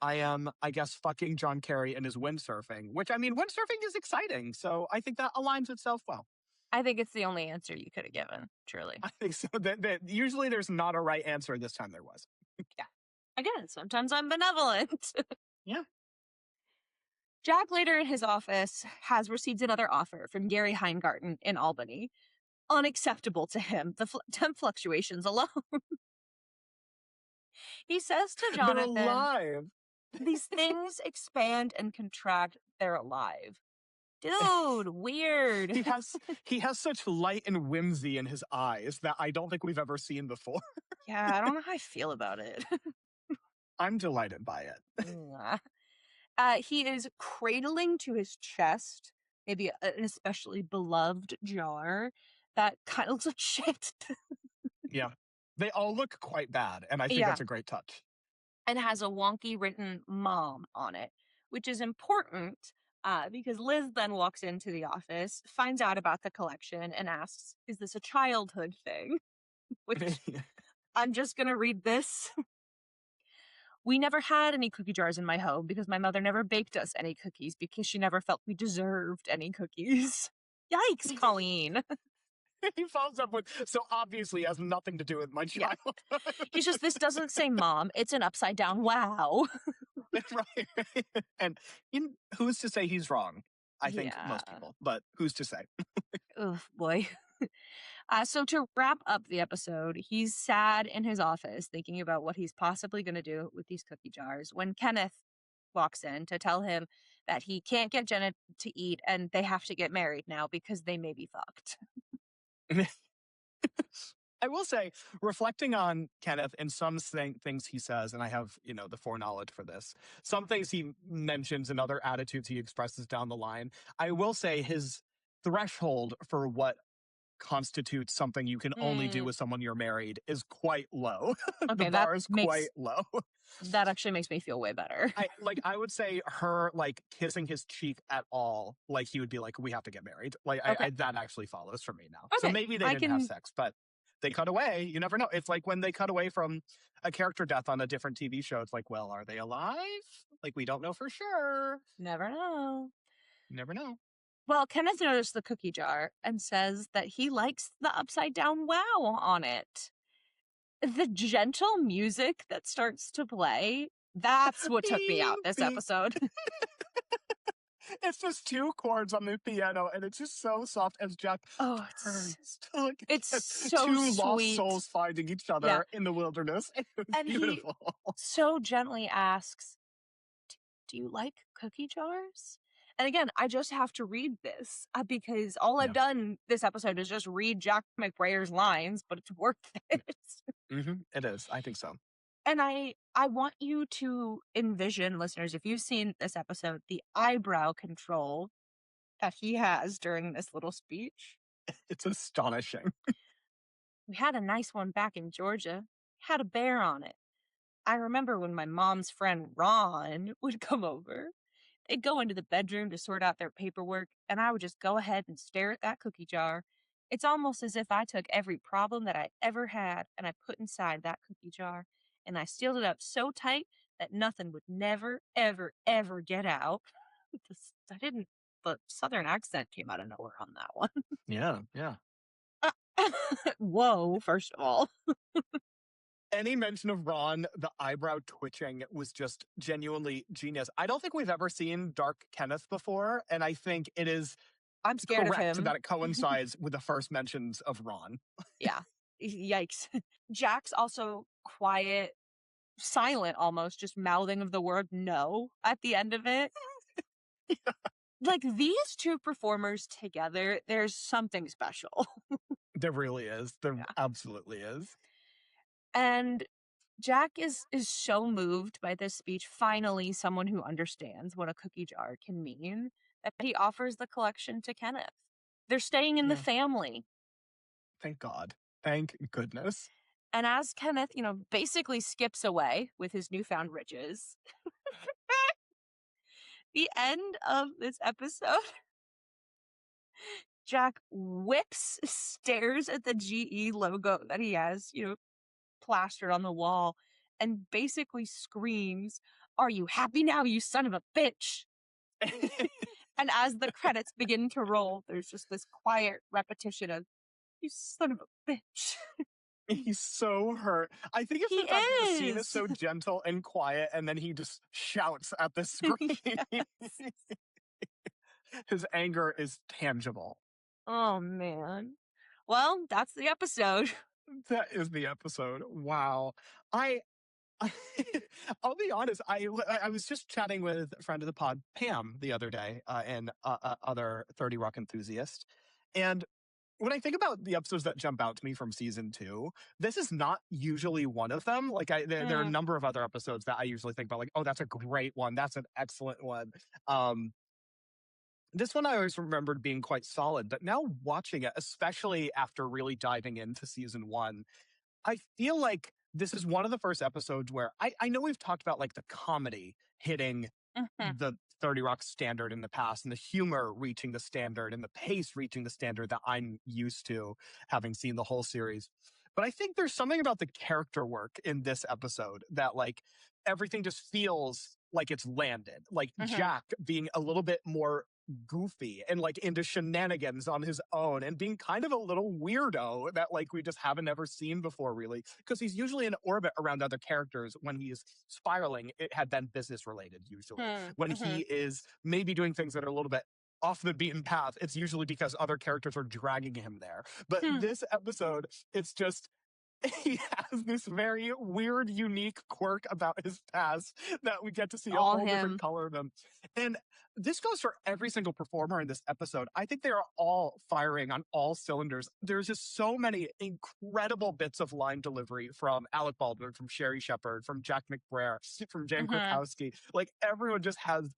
I am, I guess, fucking John Kerry and his windsurfing, which, I mean, windsurfing is exciting, so I think that aligns itself well. I think it's the only answer you could have given, truly. I think so. That usually there's not a right answer. This time there was. Yeah. Again, sometimes I'm benevolent. Yeah. Jack later in his office has received another offer from Gary Heingarten in Albany. Unacceptable to him. The temp fluctuations alone. He says to They're Jonathan, alive. these things expand and contract. They're alive. Dude, weird. He has such light and whimsy in his eyes that I don't think we've ever seen before. Yeah, I don't know how I feel about it. I'm delighted by it. He is cradling to his chest maybe an especially beloved jar that kind of looks like shit. Yeah. They all look quite bad, and I think Yeah. that's a great touch. And has a wonky written mom on it, which is important because Liz then walks into the office, finds out about the collection, and asks, is this a childhood thing? Which I'm just going to read this. We never had any cookie jars in my home because my mother never baked us any cookies because she never felt we deserved any cookies. Yikes, Colleen. He follows up with, so obviously it has nothing to do with my Yeah. childhood. He's just, this doesn't say mom. It's an upside down wow. Right. And who's to say he's wrong? I think most Yeah. people, but who's to say? Oh, boy. So to wrap up the episode, he's sad in his office thinking about what he's possibly going to do with these cookie jars when Kenneth walks in to tell him that he can't get Jenna to eat and they have to get married now because they may be fucked. I will say, reflecting on Kenneth and some things he says, and I have, the foreknowledge for this, some things he mentions and other attitudes he expresses down the line, I will say his threshold for what constitutes something you can only do with someone you're married is quite low. Okay, The bar is quite low. That actually makes me feel way better. I would say her kissing his cheek at all, he would be like, we have to get married. Okay. That actually follows for me now. Okay, So maybe they didn't have sex, but they cut away. You never know. It's like when they cut away from a character death on a different TV show. It's like, well, are they alive? We don't know for sure. Never know. You never know. Well, Kenneth noticed the cookie jar and says that he likes the upside down wow on it. The gentle music that starts to play, that's what took me out this episode. It's just two chords on the piano, and it's just so soft as Jack turns to it's so two sweet. lost souls finding each other in the wilderness. And beautiful. He so gently asks, do you like cookie jars? And again, I just have to read this because all I've done this episode is just read Jack McBrayer's lines, but it's worth it. It is. I think so. And I want you to envision, listeners, if you've seen this episode, the eyebrow control that he has during this little speech. It's astonishing. We had a nice one back in Georgia. Had a bear on it. I remember when my mom's friend Ron would come over. They'd go into the bedroom to sort out their paperwork, and I would just go ahead and stare at that cookie jar. It's almost as if I took every problem that I ever had and I put inside that cookie jar, and I sealed it up so tight that nothing would never, ever, ever get out. The Southern accent came out of nowhere on that one. Yeah. Whoa, first of all. Any mention of Ron, the eyebrow twitching was just genuinely genius. I don't think we've ever seen Dark Kenneth before, and I think it is I'm scared correct of him that it coincides with the first mentions of Ron. Yeah. Yikes. Jack's also quiet, silent almost, just mouthing of the word no at the end of it. These two performers together, there's something special. There really is. There absolutely is. And Jack is so moved by this speech, finally someone who understands what a cookie jar can mean, that he offers the collection to Kenneth. They're staying in the family. Thank God. Thank goodness. And as Kenneth, basically skips away with his newfound riches, the end of this episode, Jack stares at the GE logo that he has, plastered on the wall, and basically screams, "Are you happy now, you son of a bitch?" And as the credits begin to roll, there's just this quiet repetition of, you son of a bitch. He's so hurt. I think it's He the fact that the scene is is. so gentle and quiet, and then he just shouts at the screen. His anger is tangible. Oh, man. Well, that's the episode. That is the episode. Wow. I'll be honest. I was just chatting with a friend of the pod, Pam, the other day, and other 30 Rock enthusiast. And when I think about the episodes that jump out to me from season 2, this is not usually one of them. Like, there are a number of other episodes that I usually think about, like, oh, that's a great one. That's an excellent one. This one I always remembered being quite solid, but now watching it, especially after really diving into season 1, I feel like this is one of the first episodes where I know we've talked about like the comedy hitting the 30 Rock standard in the past, and the humor reaching the standard, and the pace reaching the standard that I'm used to having seen the whole series. But I think there's something about the character work in this episode that like everything just feels like it's landed. Like Jack being a little bit more goofy and like into shenanigans on his own, and being kind of a little weirdo that like we just haven't ever seen before, really, because he's usually in orbit around other characters. When he's spiraling, it had been business related usually. When he is maybe doing things that are a little bit off the beaten path, it's usually because other characters are dragging him there. But this episode, it's just he has this very weird, unique quirk about his past that we get to see All a whole him. different color of him. And this goes for every single performer in this episode. I think they are all firing on all cylinders. There's just so many incredible bits of line delivery from Alec Baldwin, from Sherry Shepherd, from Jack McBrayer, from Jan Krakowski. Like, everyone just has...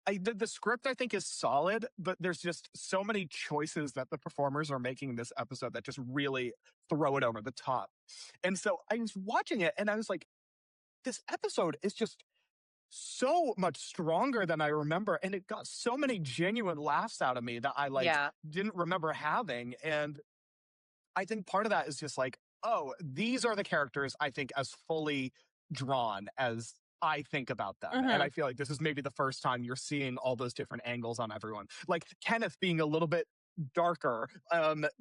the script, I think, is solid, but there's just so many choices that the performers are making in this episode that just really throw it over the top. And so I was watching it and I was like, this episode is just so much stronger than I remember. And it got so many genuine laughs out of me that I didn't remember having. And I think part of that is just like, oh, these are the characters I think as fully drawn as I think about them. And I feel like this is maybe the first time you're seeing all those different angles on everyone. Like Kenneth being a little bit darker,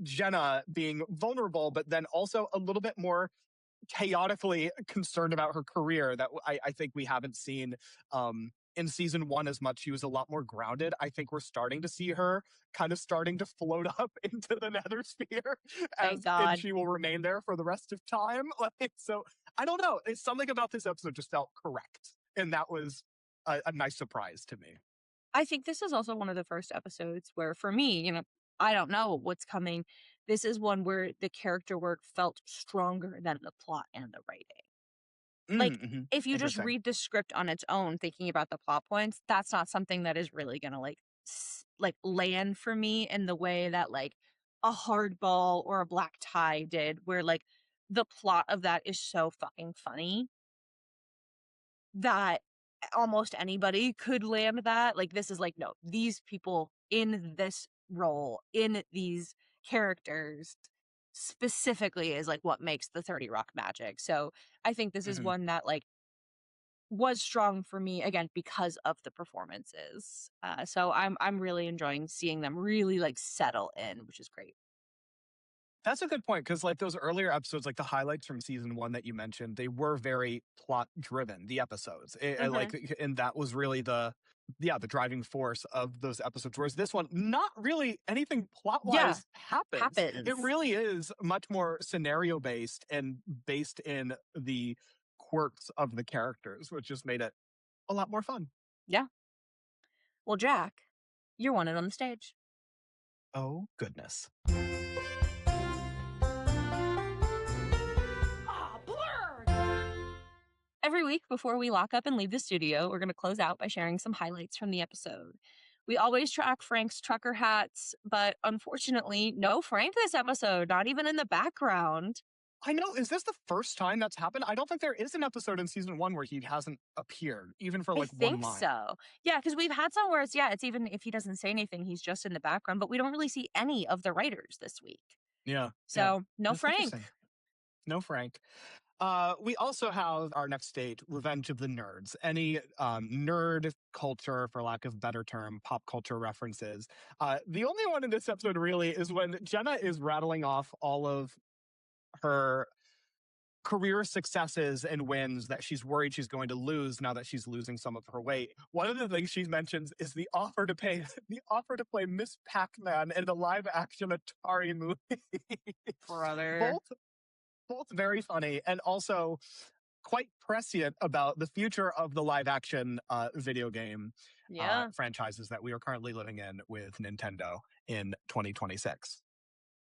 Jenna being vulnerable, but then also a little bit more chaotically concerned about her career that I think we haven't seen in season 1 as much. She was a lot more grounded. I think we're starting to see her kind of starting to float up into the nether sphere, and she will remain there for the rest of time. Like, so I don't know. It's something about this episode just felt correct, and that was a nice surprise to me. I think this is also one of the first episodes where, for me, I don't know what's coming. This is one where the character work felt stronger than the plot and the writing. Like, if you just read the script on its own, thinking about the plot points, that's not something that is really gonna like land for me in the way that like a Hardball or a Black Tie did, where like the plot of that is so fucking funny that almost anybody could land that. Like, this is like, no, these people in this role, in these characters specifically, is like what makes the 30 Rock magic. So I think this is one that like was strong for me, again, because of the performances. So I'm really enjoying seeing them really like settle in, which is great. That's a good point, because like those earlier episodes, like the highlights from season 1 that you mentioned, they were very plot driven, the episodes. And that was really the driving force of those episodes. Whereas this one, not really anything plot wise happens. It really is much more scenario based and based in the quirks of the characters, which just made it a lot more fun. Yeah. Well, Jack, you're wanted on the stage. Oh, goodness. Every week before we lock up and leave the studio, we're going to close out by sharing some highlights from the episode. We always track Frank's trucker hats, but unfortunately, no Frank this episode, not even in the background. I know. Is this the first time that's happened? I don't think there is an episode in season 1 where he hasn't appeared, even for like one line. I think so. Yeah, because we've had some where it's even if he doesn't say anything, he's just in the background, but we don't really see any of the writers this week. Yeah. So no That's Frank. interesting. No Frank. We also have our next date, Revenge of the Nerds. Any nerd culture, for lack of better term, pop culture references. The only one in this episode really is when Jenna is rattling off all of her career successes and wins that she's worried she's going to lose now that she's losing some of her weight. One of the things she mentions is the offer to play Miss Pac-Man in the live-action Atari movie. Brother. Both very funny and also quite prescient about the future of the live-action video game franchises that we are currently living in with Nintendo in 2026.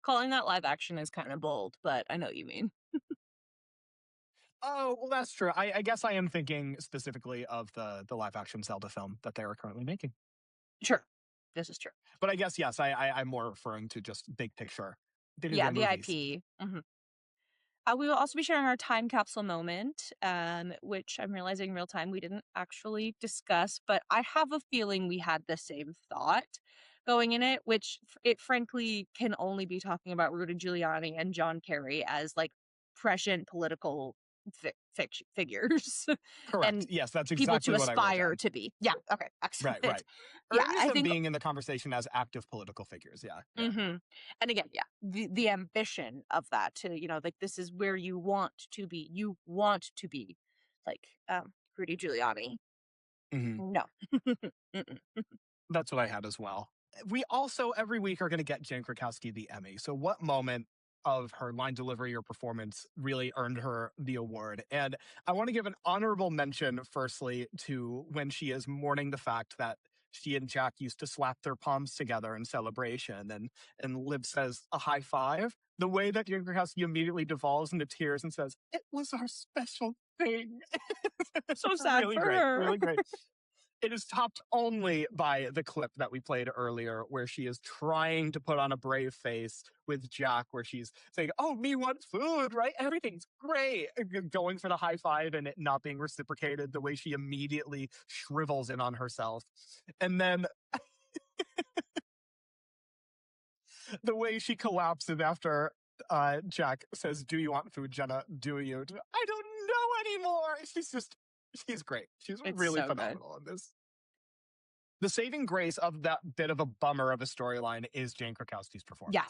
Calling that live action is kind of bold, but I know what you mean. Oh, well, that's true. I guess I am thinking specifically of the live-action Zelda film that they are currently making. Sure. This is true. But I guess, yes, I'm more referring to just big picture. Yeah, the IP. Mm-hmm. We will also be sharing our time capsule moment, which I'm realizing real time we didn't actually discuss, but I have a feeling we had the same thought going in it, which it frankly can only be talking about Rudy Giuliani and John Kerry as like prescient political figures. Correct. And yes, that's people exactly to what aspire I wrote to be. Yeah. Okay. Excellent. Right. Or Yeah, at least I them think being in the conversation as active political figures. Yeah. Mm-hmm. And again, yeah, the ambition of that to, like this is where you want to be. You want to be like Rudy Giuliani. Mm-hmm. No. That's what I had as well. We also every week are going to get Jen Krakowski the Emmy. So what moment of her line delivery or performance really earned her the award? And I want to give an honorable mention firstly to when she is mourning the fact that she and Jack used to slap their palms together in celebration, and Liv says a high five. The way that Jen Krakowski immediately devolves into tears and says, "It was our special thing." So sad really for great, her. really great. It is topped only by the clip that we played earlier, where she is trying to put on a brave face with Jack, where she's saying, "Oh, me want food, right? Everything's great." Going for the high five and it not being reciprocated, the way she immediately shrivels in on herself. And then the way she collapses after Jack says, "Do you want food, Jenna? Do you?" "I don't know anymore." She's great. She's really so phenomenal in this. The saving grace of that bit of a bummer of a storyline is Jane Krakowski's performance. Yeah.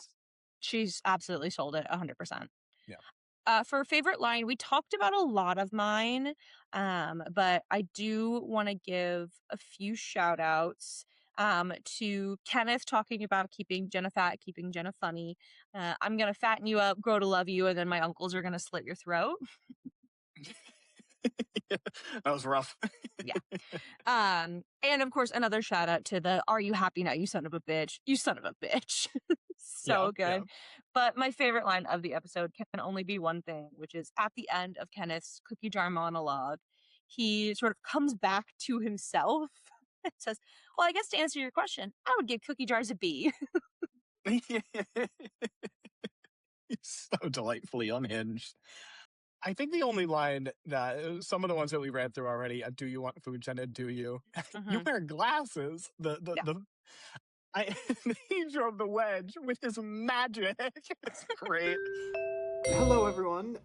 She's absolutely sold it 100%. Yeah. For favorite line, we talked about a lot of mine, but I do want to give a few shout outs to Kenneth talking about keeping Jenna fat, keeping Jenna funny. I'm going to fatten you up, grow to love you, and then my uncles are going to slit your throat. That was rough. Yeah. And of course, another shout out to the "Are you happy now, you son of a bitch? You son of a bitch." So good. Yeah. But my favorite line of the episode can only be one thing, which is at the end of Kenneth's cookie jar monologue, he sort of comes back to himself and says, "Well, I guess to answer your question, I would give cookie jars a B." He's so delightfully unhinged. I think the only line that some of the ones that we read through already, "Do you want food, Jenna? Do you?" You wear glasses. He drove the wedge with his magic. It's great. Hello, everyone.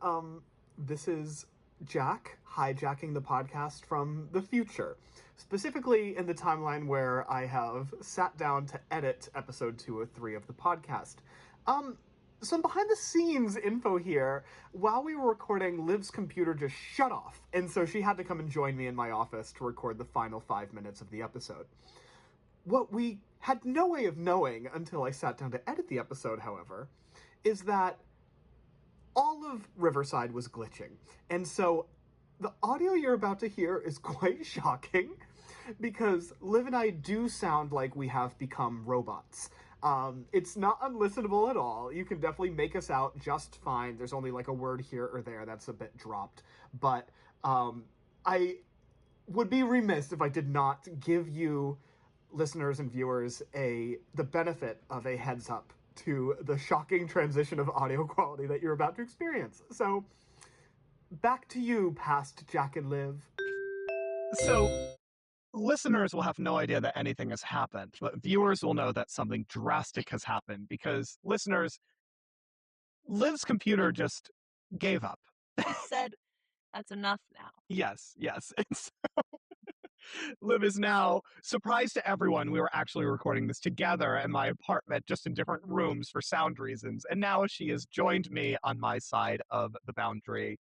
This is Jack hijacking the podcast from the future, specifically in the timeline where I have sat down to edit episode 203 of the podcast. Some behind-the-scenes info here. While we were recording, Liv's computer just shut off, and so she had to come and join me in my office to record the final 5 minutes of the episode. What we had no way of knowing until I sat down to edit the episode, however, is that all of Riverside was glitching. And so the audio you're about to hear is quite shocking, because Liv and I do sound like we have become robots. It's not unlistenable at all. You can definitely make us out just fine. There's only like a word here or there that's a bit dropped. But I would be remiss if I did not give you, listeners and viewers, the benefit of a heads up to the shocking transition of audio quality that you're about to experience. So, back to you, past Jack and Liv. So, listeners will have no idea that anything has happened, but viewers will know that something drastic has happened because listeners, Liv's computer just gave up. He said that's enough now. Yes. And so Liv is now, surprise to everyone, we were actually recording this together in my apartment, just in different rooms for sound reasons. And now she has joined me on my side of the boundary.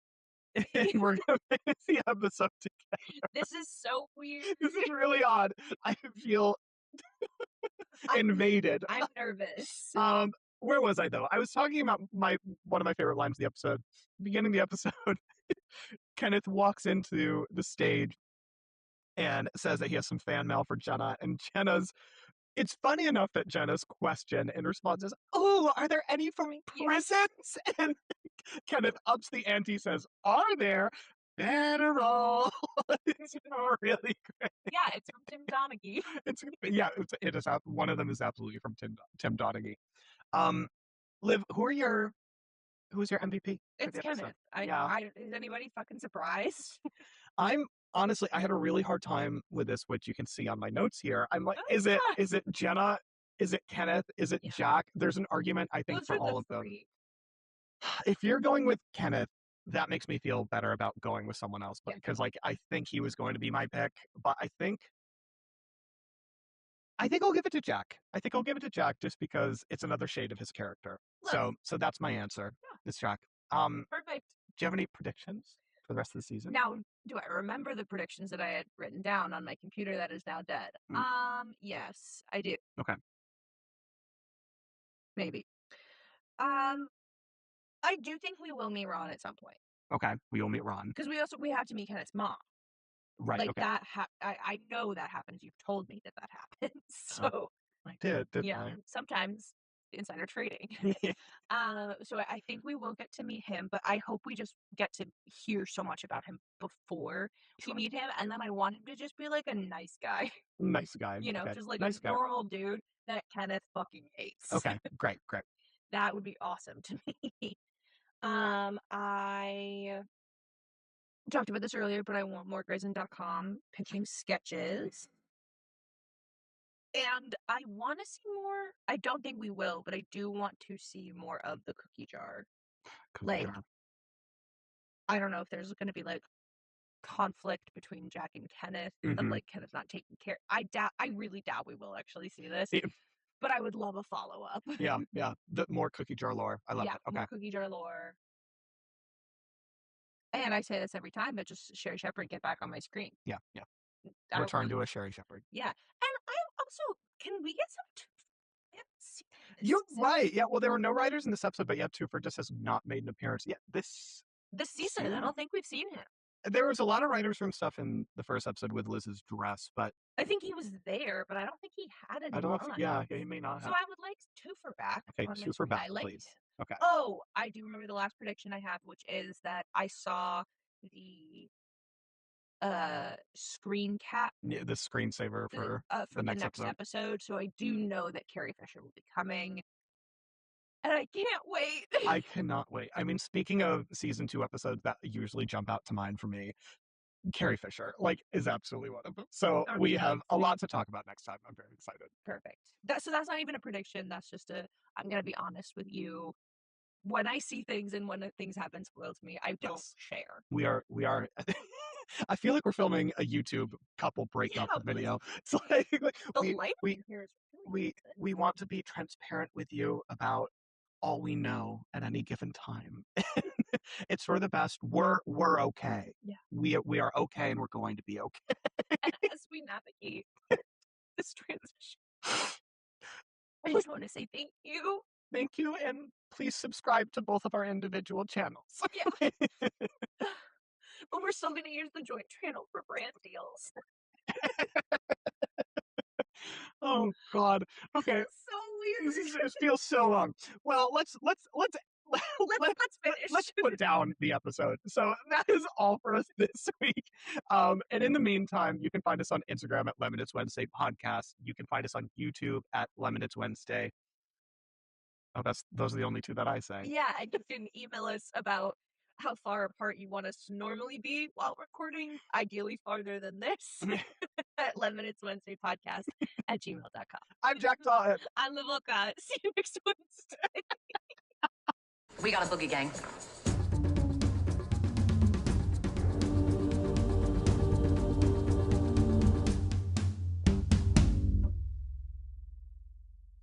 And we're going to finish the episode together. This is so weird. This is really odd. I feel invaded. I'm nervous. Where was I, though? I was talking about one of my favorite lines of the episode. Beginning of the episode, Kenneth walks into the stage and says that he has some fan mail for Jenna. And it's funny enough that Jenna's question in response is, "Oh, are there any for presents?" And Kenneth ups the ante, says, "Are there? Better roll." It's really great. Yeah, it's from Tim Donaghy. It is. One of them is absolutely from Tim Donaghy. Liv, who's your MVP? It's Kenneth. Is anybody fucking surprised? Honestly, I had a really hard time with this, which you can see on my notes here. I'm like, is it Jenna? Is it Kenneth? Is it Jack? There's an argument, I think, for all of them. If you're going with Kenneth, that makes me feel better about going with someone else, because I think he was going to be my pick, but I think I'll give it to Jack. I think I'll give it to Jack just because it's another shade of his character. So that's my answer. Yeah. It's Jack. Perfect. Do you have any predictions for the rest of the season? Now, do I remember the predictions that I had written down on my computer that is now dead? Yes, I do. Okay. Maybe. I do think we will meet Ron at some point. Okay, we will meet Ron. Because we have to meet Kenneth's mom. Right, like okay. that. I know that happens. You've told me that happens. So I did, didn't I? Sometimes insider trading. So I think we will get to meet him, but I hope we just get to hear so much about him before we meet him, and then I want him to just be like a nice guy. Nice guy. Okay. Just like nice a normal dude that Kenneth fucking hates. Okay, great. That would be awesome to me. I talked about this earlier, but I want more Grayson.com pitching sketches. And I want to see more. I don't think we will, but I do want to see more of the cookie jar. I don't know if there's going to be like conflict between Jack and Kenneth, of like Kenneth not taking care. I really doubt we will actually see this. But I would love a follow-up. Yeah. The more cookie jar lore. I love it. Okay. More cookie jar lore. And I say this every time, but just Sherry Shepherd get back on my screen. Yeah. Return to a Sherry Shepherd. Yeah. And I also, can we get some You're right. Yeah, well, there were no writers in this episode, but Twofer just has not made an appearance. Yeah, this season, I don't think we've seen him. There was a lot of writers from stuff in the first episode with Liz's dress, but I think he was there, but I don't think he had any. I don't know. He may not have. So I would like Twofer back. Okay, Twofer back, please. Okay. Oh, I do remember the last prediction I have, which is that I saw the screen cap. Yeah, the screensaver for the next episode. So I do know that Carrie Fisher will be coming. And I can't wait. I cannot wait. I mean, speaking of season 2 episodes that usually jump out to mind for me, Carrie Fisher, is absolutely one of them. So we have a lot to talk about next time. I'm very excited. Perfect. So that's not even a prediction. That's just I'm going to be honest with you. When I see things and when things happen spoiled to me, I don't share. We are. I feel like we're filming a YouTube couple breakup video. It's like we want to be transparent with you about all we know at any given time. It's for the best. We're okay. Yeah. We are okay, and we're going to be okay. And as we navigate this transition, I just want to say thank you. Thank you, and please subscribe to both of our individual channels. Yeah. But we're still going to use the joint channel for brand deals. Oh God. Okay. That's so weird. It feels so long. Well, let's finish. Let's put down the episode. So that is all for us this week. And in the meantime, you can find us on Instagram at Lemon It's Wednesday Podcast. You can find us on YouTube at Lemon It's Wednesday. Oh, those are the only two that I say. Yeah, and you can email us about how far apart you want us to normally be while recording, ideally farther than this, at Lemon It's Wednesday Podcast at gmail.com. I'm Jack Dalton. I'm Liv Olcott. See you next Wednesday. We got a boogie gang.